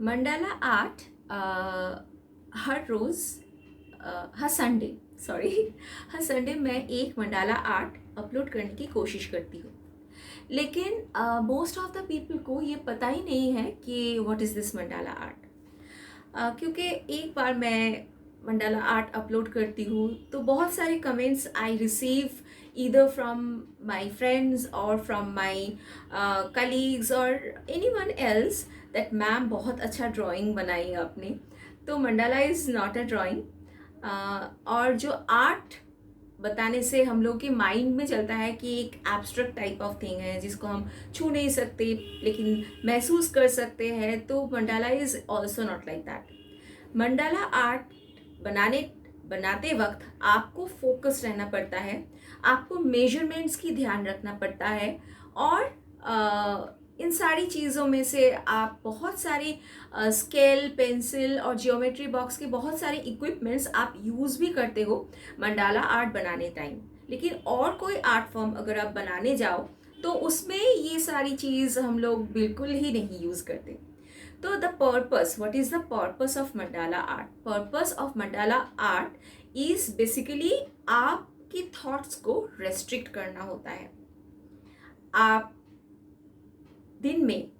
Mandala art हर रोज़ हर Sunday sorry हर Sunday मैं एक mandala art upload करने की कोशिश करती हूँ। लेकिन मोस्ट ऑफ द पीपल को ये पता ही नहीं है कि what is this mandala art. क्योंकि एक बार मैं मंडाला आर्ट अपलोड करती हूँ तो बहुत सारे comments I receive either from my friends or from my colleagues or anyone else that ma'am बहुत अच्छा ड्राइंग बनाई है आपने। तो mandala is not a drawing. और जो आर्ट बताने से हम लोग के माइंड में चलता है कि एक एब्स्ट्रैक्ट टाइप ऑफ थिंग है जिसको हम छू नहीं सकते लेकिन महसूस कर सकते हैं। तो mandala is also not like that. Mandala art बनाते वक्त आपको फोकस रहना पड़ता है, आपको मेजरमेंट्स की ध्यान रखना पड़ता है और इन सारी चीज़ों में से आप बहुत सारे स्केल, पेंसिल और जियोमेट्री बॉक्स के बहुत सारे इक्विपमेंट्स आप यूज़ भी करते हो मंडाला आर्ट बनाने टाइम। लेकिन और कोई आर्ट फॉर्म अगर आप बनाने जाओ तो उसमें ये सारी चीज़ हम लोग बिल्कुल ही नहीं यूज़ करते। तो the purpose, what is the purpose of mandala art? Purpose of mandala art is basically आपकी थॉट्स को रेस्ट्रिक्ट करना होता है। आप दिन में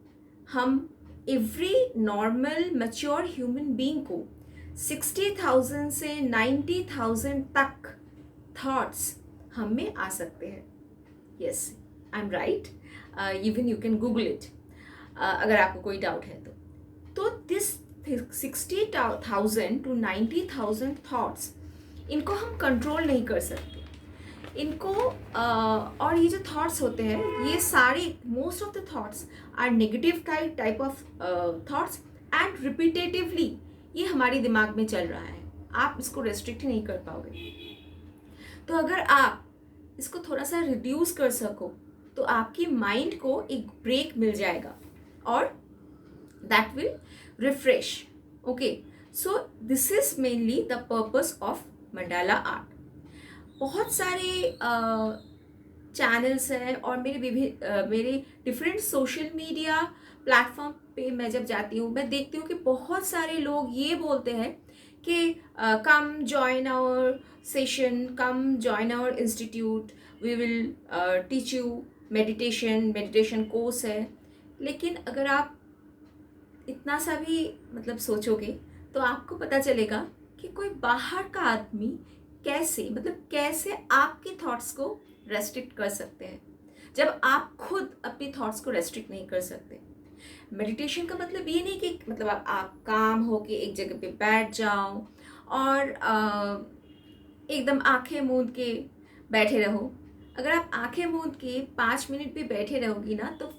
हम every normal mature human being को 60,000 से 90,000 तक थॉट्स हम में आ सकते हैं। Yes, I am right. Even you can Google it अगर आपको कोई डाउट है तो दिस 60,000 to 90,000 थॉट्स, इनको हम कंट्रोल नहीं कर सकते। इनको और ये जो थॉट्स होते हैं ये सारे most of the thoughts are negative type of thoughts and repetitively ये हमारे दिमाग में चल रहा है। आप इसको रेस्ट्रिक्ट नहीं कर पाओगे। तो अगर आप इसको थोड़ा सा रिड्यूस कर सको तो आपकी माइंड को एक ब्रेक मिल जाएगा और that will refresh. Okay, so this is mainly the purpose of mandala art. बहुत सारे चैनल्स हैं और मेरे डिफरेंट सोशल मीडिया प्लेटफॉर्म पे मैं जब जाती हूँ मैं देखती हूँ कि बहुत सारे लोग ये बोलते हैं कि come join our session, come join our institute, we will teach you meditation course है। लेकिन अगर आप इतना सा भी मतलब सोचोगे तो आपको पता चलेगा कि कोई बाहर का आदमी कैसे आपके थॉट्स को रेस्ट्रिक्ट कर सकते हैं जब आप खुद अपनी थॉट्स को रेस्ट्रिक्ट नहीं कर सकते। मेडिटेशन का मतलब ये नहीं कि मतलब आप काम हो के एक जगह पे बैठ जाओ और एकदम आंखें मूंद के बैठे रहो। अगर आप आंखें मूंद के 5 मिनट भी बैठे रहोगी ना तो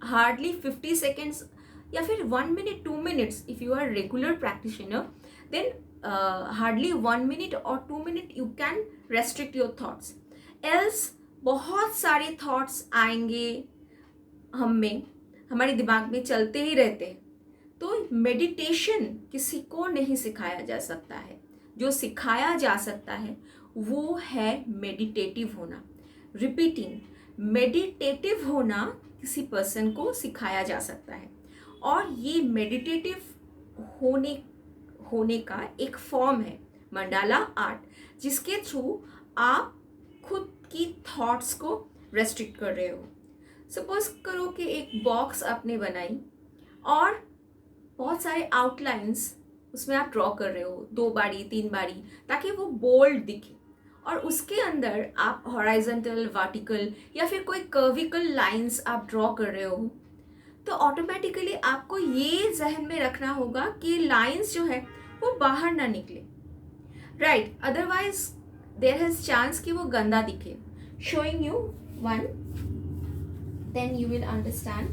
हार्डली 50 सेकेंड्स या फिर 1 minute 2 minutes, if you are regular practitioner then hardly 1 minute और 2 minute you can restrict your thoughts. Else बहुत सारे थॉट्स आएंगे हमारे दिमाग में चलते ही रहते हैं। तो मेडिटेशन किसी को नहीं सिखाया जा सकता है। जो सिखाया जा सकता है वो है मेडिटेटिव होना। रिपीटिंग, मेडिटेटिव होना किसी पर्सन को सिखाया जा सकता है और ये मेडिटेटिव होने का एक फॉर्म है मंडाला आर्ट, जिसके थ्रू आप खुद की थॉट्स को रेस्ट्रिक्ट कर रहे हो। सपोज करो कि एक बॉक्स आपने बनाई और बहुत सारे आउटलाइंस उसमें आप ड्रॉ कर रहे हो 2 बारी 3 बारी ताकि वो बोल्ड दिखे और उसके अंदर आप हॉराइजॉन्टल, वर्टिकल या फिर कोई कर्विकल लाइंस आप ड्रॉ कर रहे हो। तो ऑटोमेटिकली आपको ये जहन में रखना होगा कि लाइंस जो है वो बाहर ना निकले, right? Otherwise there has chance कि वो गंदा दिखे। Showing you one, then you will understand.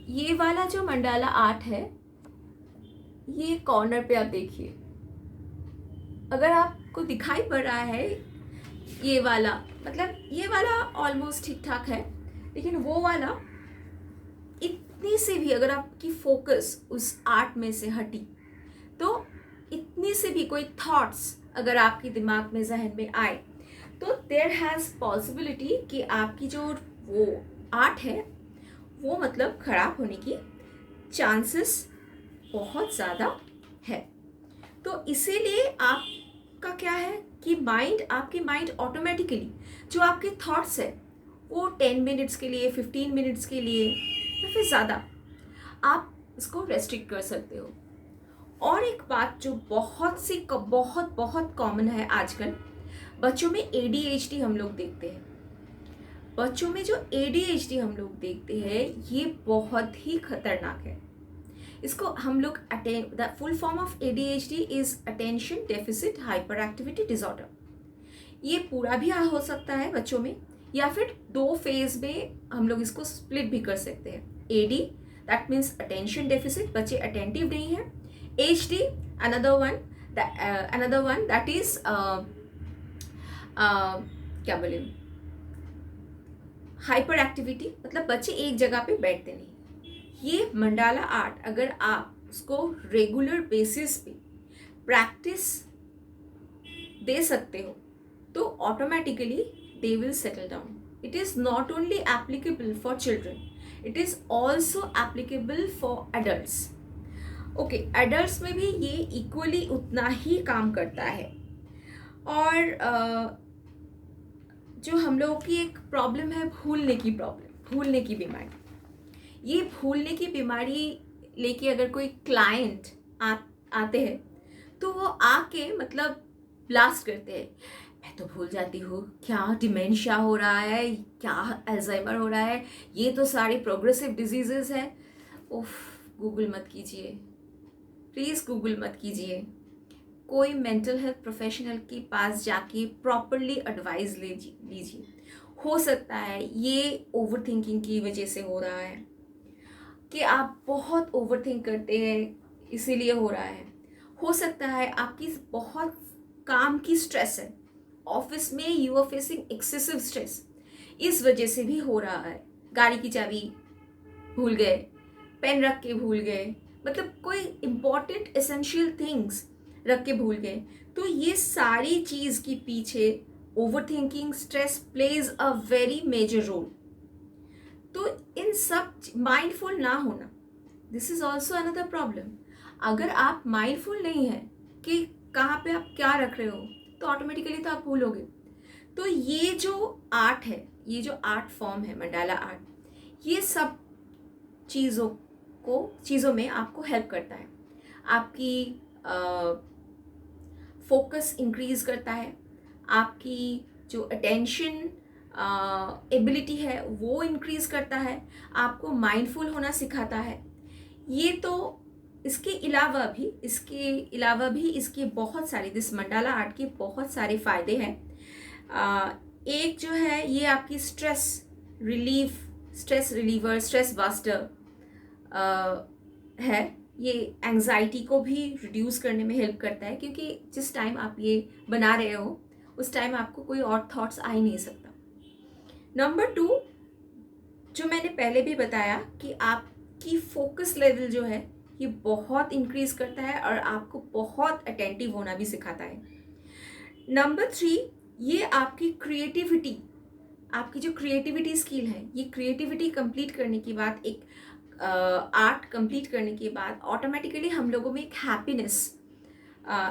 ये वाला जो मंडाला आर्ट है ये कॉर्नर पे आप देखिए, अगर आपको दिखाई पड़ रहा है ये वाला, मतलब ये वाला ऑलमोस्ट ठीक ठाक है, लेकिन वो वाला इतनी से भी अगर आपकी फोकस उस आर्ट में से हटी तो इतनी से भी कोई थॉट्स अगर आपके दिमाग में जहन में आए तो देयर हैज़ पॉसिबिलिटी कि आपकी जो वो आर्ट है वो मतलब ख़राब होने की चांसेस बहुत ज़्यादा है। तो इसीलिए आपका क्या है कि आपकी माइंड ऑटोमेटिकली जो आपके थॉट्स है वो 10 मिनट्स के लिए, 15 मिनट्स के लिए या फिर ज़्यादा आप इसको रेस्ट्रिक्ट कर सकते हो। और एक बात जो बहुत बहुत कॉमन है आजकल, बच्चों में ADHD हम लोग देखते हैं। बच्चों में जो ADHD हम लोग देखते हैं ये बहुत ही खतरनाक है। इसको हम लोग the full form of ADHD is attention deficit hyper activity disorder. ये पूरा भी हो सकता है बच्चों में, या फिर 2 फेज में हम लोग इसको स्प्लिट भी कर सकते हैं। AD that means attention deficit, बच्चे अटेंटिव नहीं है। HD another one that is क्या बोले, हाइपर एक्टिविटी, मतलब बच्चे एक जगह पे बैठते नहीं। ये मंडाला आर्ट अगर आप उसको रेगुलर बेसिस पे प्रैक्टिस दे सकते हो तो automatically they will settle down. It is not only applicable for children, it is also applicable for adults. Okay, adults में भी ये इक्वली उतना ही काम करता है। और जो हम लोगों की एक प्रॉब्लम है भूलने की बीमारी, ये भूलने की बीमारी लेके अगर कोई क्लाइंट आते हैं तो वो आके मतलब ब्लास्ट करते हैं, मैं तो भूल जाती हूँ, क्या डिमेंशिया हो रहा है, क्या अल्जाइमर हो रहा है, ये तो सारी प्रोग्रेसिव डिजीजेस है। उफ, गूगल मत कीजिए प्लीज़, गूगल मत कीजिए। कोई मेंटल हेल्थ प्रोफेशनल के पास जाके प्रॉपरली एडवाइस लीजिए। हो सकता है ये ओवर थिंकिंग की वजह से हो रहा है, कि आप बहुत ओवर थिंक करते हैं इसीलिए हो रहा है। हो सकता है आपकी बहुत काम की स्ट्रेस है, ऑफिस में you are facing excessive stress, इस वजह से भी हो रहा है। गाड़ी की चाबी भूल गए, पेन रख के भूल गए, मतलब कोई इम्पॉर्टेंट एसेंशियल थिंग्स रख के भूल गए। तो ये सारी चीज़ के पीछे over thinking, stress plays a very major role. तो इन सब माइंडफुल ना होना, this is also another problem. अगर आप माइंडफुल नहीं है कि कहाँ पे आप क्या रख रहे हो तो ऑटोमेटिकली तो आप भूलोगे। तो ये जो आर्ट है, ये जो आर्ट फॉर्म है मंडाला आर्ट, ये सब चीज़ों में आपको हेल्प करता है। आपकी फोकस इंक्रीज करता है, आपकी जो अटेंशन एबिलिटी है वो इंक्रीज करता है, आपको माइंडफुल होना सिखाता है। ये तो इसके अलावा भी इसके बहुत सारे, दिस मंडाला आर्ट के बहुत सारे फ़ायदे हैं। एक जो है ये आपकी स्ट्रेस रिलीवर, स्ट्रेस बस्टर है। ये एंजाइटी को भी रिड्यूस करने में हेल्प करता है, क्योंकि जिस टाइम आप ये बना रहे हो उस टाइम आपको कोई और थॉट्स आ ही नहीं सकता। नंबर 2, जो मैंने पहले भी बताया कि आपकी फोकस लेवल जो है ये बहुत इंक्रीज करता है और आपको बहुत अटेंटिव होना भी सिखाता है। नंबर 3, ये आपकी जो क्रिएटिविटी स्किल है, ये क्रिएटिविटी कंप्लीट करने के बाद, एक आर्ट कंप्लीट करने के बाद ऑटोमेटिकली हम लोगों में एक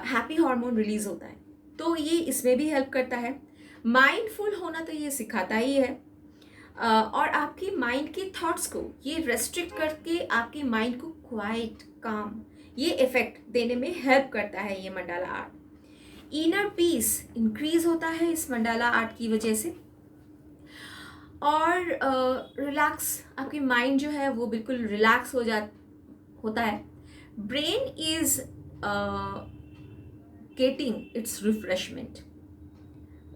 हैप्पी हार्मोन रिलीज होता है, तो ये इसमें भी हेल्प करता है। माइंडफुल होना तो ये सिखाता ही है, और आपकी माइंड के थॉट्स को ये रेस्ट्रिक्ट करके आपकी माइंड को क्वाइट, काम, ये इफेक्ट देने में हेल्प करता है ये mandala art. Inner peace increase होता है इस मंडाला आर्ट की वजह से, और रिलैक्स, आपकी माइंड जो है वो बिल्कुल रिलैक्स होता है। Brain is getting it's refreshment.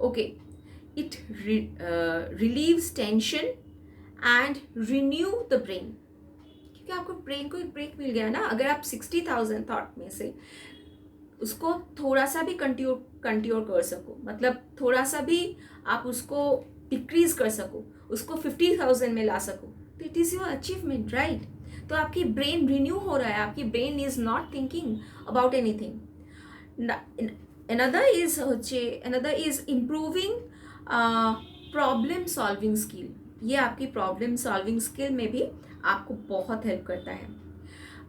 Okay, it relieves tension and renew the brain, क्योंकि आपको ब्रेन को एक ब्रेक मिल गया ना। अगर आप 60,000 थॉट में से उसको थोड़ा सा भी कंट्योर कर सको, मतलब थोड़ा सा भी आप उसको डिक्रीज कर सको, उसको 50,000 में ला सको, तो it is your achievement, right. तो आपकी ब्रेन रिन्यू हो रहा है, आपकी brain is not thinking about anything. another is improving problem solving skill. ये आपकी प्रॉब्लम सॉल्विंग स्किल में भी आपको बहुत हेल्प करता है।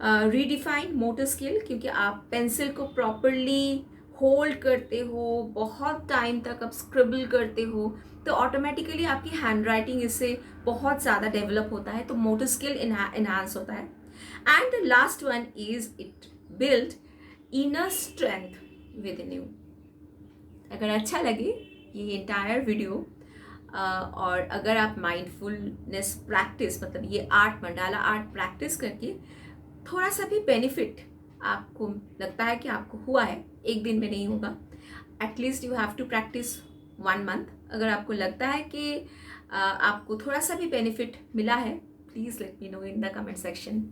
रीडिफाइन मोटर स्किल, क्योंकि आप पेंसिल को प्रॉपरली होल्ड करते हो, बहुत टाइम तक आप स्क्रिबल करते हो, तो ऑटोमेटिकली आपकी हैंड राइटिंग इससे बहुत ज़्यादा डेवलप होता है, तो मोटर स्किल इन्हांस होता है. And the last one is it build inner strength with in you. अगर अच्छा लगे ये एंटायर वीडियो और अगर आप माइंडफुलनेस प्रैक्टिस, मतलब ये आर्ट, मंडाला आर्ट प्रैक्टिस करके थोड़ा सा भी बेनिफिट आपको लगता है कि आपको हुआ है, एक दिन में नहीं होगा, at least you have to practice 1 month. अगर आपको लगता है कि आपको थोड़ा सा भी बेनिफिट मिला है, please let me know in the comment section.